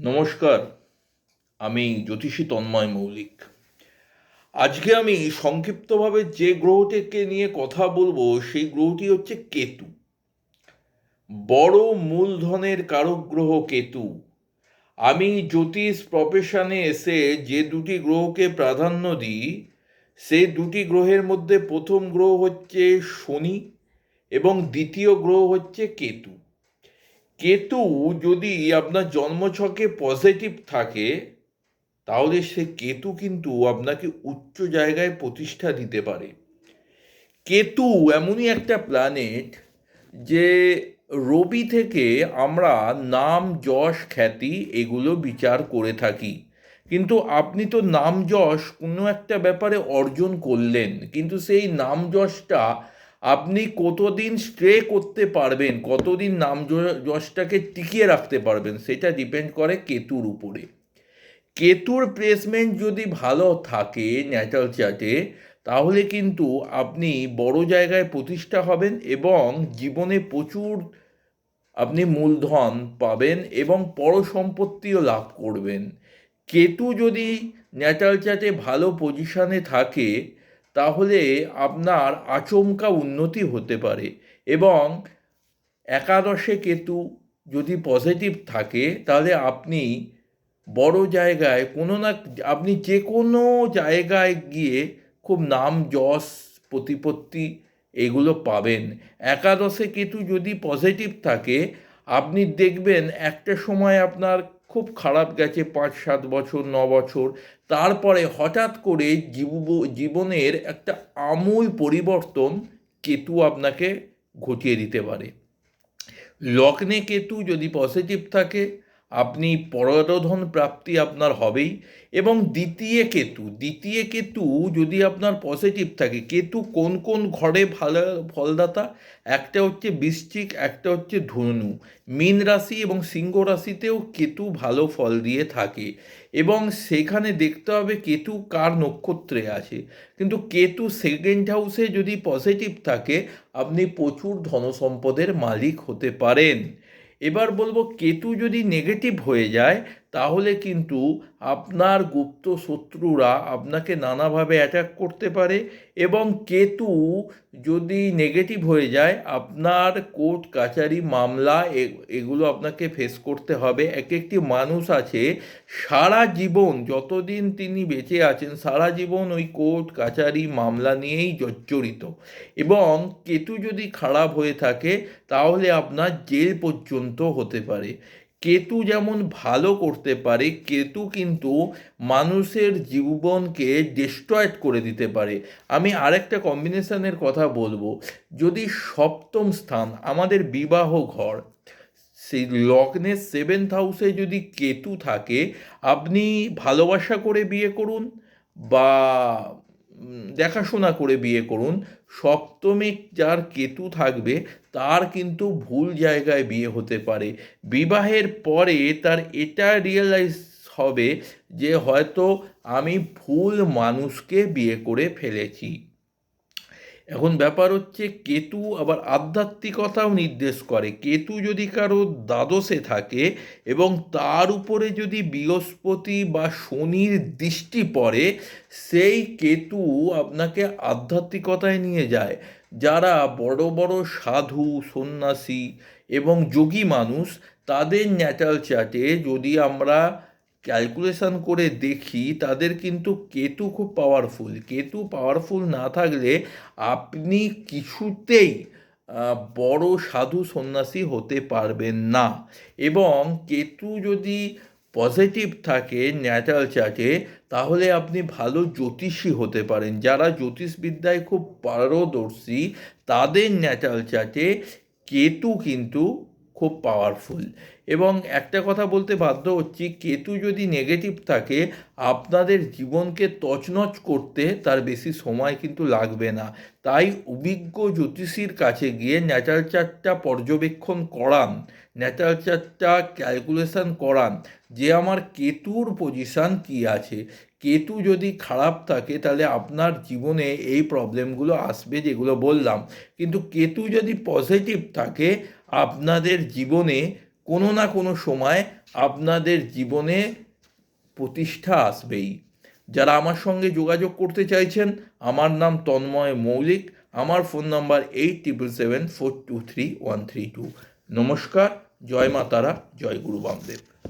নমস্কার, আমি জ্যোতিষী তন্ময় মৌলিক। আজকে আমি সংক্ষিপ্তভাবে যে গ্রহটিকে নিয়ে কথা বলবো সেই গ্রহটি হচ্ছে কেতু। বড় মূলধনের কারক গ্রহ কেতু। আমি জ্যোতিষ প্রফেশনে এসে যে দুটি গ্রহকে প্রাধান্য দিই, সেই দুটি গ্রহের মধ্যে প্রথম গ্রহ হচ্ছে শনি এবং দ্বিতীয় গ্রহ হচ্ছে কেতু। কেতু যদি আপনার জন্মছকে পজিটিভ থাকে, তাহলে সে কেতু কিন্তু আপনাকে উচ্চ জায়গায় প্রতিষ্ঠা দিতে পারে। কেতু এমনই একটা প্ল্যানেট যে রবি থেকে আমরা নাম, যশ, খ্যাতি এগুলো বিচার করে থাকি। কিন্তু আপনি তো নাম যশ কোনো একটা ব্যাপারে অর্জন করলেন, কিন্তু সেই নাম যশটা আপনি কতদিন স্ট্রে করতে পারবেন, কতদিন নাম যশটাকে টিকিয়ে রাখতে পারবেন, সেটা ডিপেন্ড করে কেতুর উপরে। কেতুর প্লেসমেন্ট যদি ভালো থাকে ন্যাটাল চার্টে, তাহলে কিন্তু আপনি বড় জায়গায় প্রতিষ্ঠা হবেন এবং জীবনে প্রচুর আপনি মূলধন পাবেন এবং পরসম্পত্তিও লাভ করবেন। কেতু যদি ন্যাটাল চার্টে ভালো পজিশনে থাকে, তাহলে আপনার আচমকা উন্নতি হতে পারে। এবং একাদশে কেতু যদি পজিটিভ থাকে, তাহলে আপনি বড় জায়গায় কোনো না, আপনি যে কোনো জায়গায় গিয়ে খুব নাম, যশ, প্রতিপত্তি এগুলো পাবেন। একাদশে কেতু যদি পজিটিভ থাকে, আপনি দেখবেন একটা সময় আপনার খুব খারাপ গেছে, 5-7 বছর, 9 বছর, তারপরে হঠাৎ করে জীবনের একটা আমূল পরিবর্তন কেতু আপনাকে ঘটিয়ে দিতে পারে। লগ্নে কেতু যদি পজিটিভ থাকে, আপনি পরধন প্রাপ্তি আপনার হবেই। এবং দ্বিতীয় কেতু যদি আপনার পজিটিভ থাকে, কেতু কোন কোন ঘরে ভালো ফলদাতা, একটা হচ্ছে বৃশ্চিক, একটা হচ্ছে ধনু। মীন রাশি এবং সিংহ রাশিতেও কেতু ভালো ফল দিয়ে থাকে। এবং সেখানে দেখতে হবে কেতু কার নক্ষত্রে আছে। কিন্তু কেতু সেকেন্ড হাউসে যদি পজিটিভ থাকে, আপনি প্রচুর ধনসম্পদের মালিক হতে পারেন। এবার বলবো, কেতু যদি নেগেটিভ হয়ে যায়, তাহলে কিন্তু আপনার গুপ্ত শত্রুরা আপনাকে নানাভাবে অ্যাটাক করতে পারে। এবং কেতু যদি নেগেটিভ হয়ে যায়, আপনার কোর্ট কাচারি মামলা এগুলো আপনাকে ফেস করতে হবে। একটি মানুষ আছে, সারা জীবন যতদিন তিনি বেঁচে আছেন, সারা জীবন ওই কোর্ট কাচারি মামলা নিয়েই জর্জরিত। এবং কেতু যদি খারাপ হয়ে থাকে, তাহলে আপনার জেল পর্যন্ত হতে পারে। কেতু যেমন ভালো করতে পারে, কেতু কিন্তু মানুষের জীবনকে ডিস্ট্রয়েড করে দিতে পারে। আমি আরেকটা কম্বিনেশনের কথা বলবো, যদি সপ্তম স্থান আমাদের বিবাহ ঘর, সেই লগ্নের 7th হাউসে যদি কেতু থাকে, আপনি ভালোবাসা করে বিয়ে করুন বা দেখাশোনা করে বিয়ে করুন, সপ্তমে যার কেতু থাকবে তার কিন্তু ভুল জায়গায় বিয়ে হতে পারে। বিবাহের পরে তার এটা রিয়েলাইজ হবে যে হয়তো আমি ভুল মানুষকে বিয়ে করে ফেলেছি। এখন ব্যাপার হচ্ছে, কেতু আবার আধ্যাত্মিকতাও নির্দেশ করে। কেতু যদি কারো দ্বাদশে থাকে এবং তার উপরে যদি বৃহস্পতি বা শনির দৃষ্টি পড়ে, সেই কেতু আপনাকে আধ্যাত্মিকতায় নিয়ে যায়। যারা বড় বড় সাধু, সন্ন্যাসী এবং যোগী মানুষ, তাদের ন্যাটাল চার্টে যদি আমরা ক্যালকুলেশন করে দেখি, তাদের কিন্তু কেতু খুব পাওয়ারফুল। কেতু পাওয়ারফুল না থাকলে আপনি কিছুতেই বড় সাধু সন্ন্যাসী হতে পারবেন না। এবং কেতু যদি পজিটিভ থাকে ন্যাটাল চার্টে, তাহলে আপনি ভালো জ্যোতিষী হতে পারেন। যারা জ্যোতিষবিদ্যায় খুব পারদর্শী, তাদের ন্যাটাল চার্টে কেতু কিন্তু খুব পাওয়ারফুল। এবং একটা কথা বলতে বাধ্য হচ্ছি, কেতু যদি নেগেটিভ থাকে, আপনাদের জীবনকে তছনছ করতে তার বেশি সময় কিন্তু লাগবে না। তাই অভিজ্ঞ জ্যোতিষীর কাছে গিয়ে ন্যাটাল চার্টটা পর্যবেক্ষণ করান, ন্যাটাল চার্টটা ক্যালকুলেশন করান যে আমার কেতুর পজিশান কী আছে। কেতু যদি খারাপ থাকে, তাহলে আপনার জীবনে এই প্রবলেমগুলো আসবে যেগুলো বললাম। কিন্তু কেতু যদি পজিটিভ থাকে, আপনাদের জীবনে কোনো না কোনো সময় আপনাদের জীবনে প্রতিষ্ঠা আসবেই। যারা আমার সঙ্গে যোগাযোগ করতে চাইছেন, আমার নাম তন্ময় মৌলিক, আমার ফোন নাম্বার 8777423132। নমস্কার, জয় মা তারা, জয় গুরু বামদেব।